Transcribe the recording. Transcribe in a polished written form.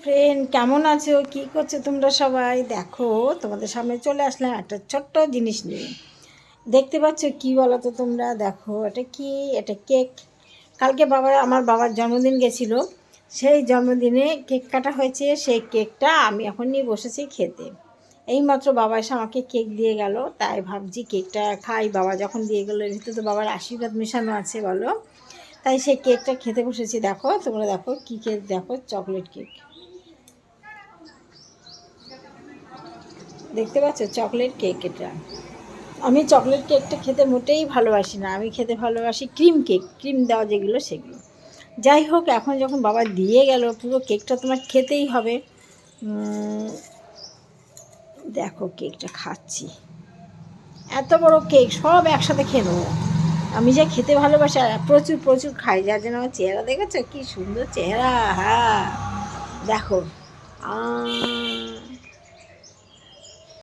Friend, কেমন আছো? কি করছো তোমরা সবাই? দেখো, তোমাদের সামনে চলে আসলাম একটা ছোট্ট জিনিস নিয়ে। দেখতে পাচ্ছ কি বলো তো তোমরা? দেখো, এটা কি? এটা কেক। কালকে আমার বাবার জন্মদিন গেছিলো। সেই জন্মদিনে কেক কাটা হয়েছে। সেই কেকটা আমি এখন নিয়ে বসেছি খেতে। এইমাত্র বাবা এসে আমাকে কেক দিয়ে গেল, তাই ভাবছি কেকটা খাই। বাবা যখন দিয়ে গেলো, এর ভিতরে তো বাবার আশীর্বাদ মেশানো আছে বলো। তাই সেই কেকটা খেতে বসেছি। দেখো তোমরা, দেখো কী কেক, দেখো চকলেট কেক। দেখতে পাচ্ছ চকলেট কেক এটা। আমি চকলেট কেকটা খেতে মোটেই ভালোবাসি না। আমি খেতে ভালোবাসি ক্রিম কেক, ক্রিম দেওয়া যেগুলো সেগুলো। যাই হোক, এখন যখন বাবা দিয়ে গেল, পুরো কেকটা তোমার খেতেই হবে। দেখো কেকটা খাচ্ছি। এত বড় কেক সব একসাথে খেয়ে নেবো। আমি যা খেতে ভালোবাসি, আর প্রচুর প্রচুর খাই, যার জন্য আমার চেহারা দেখেছো কি সুন্দর চেহারা। হ্যাঁ দেখো,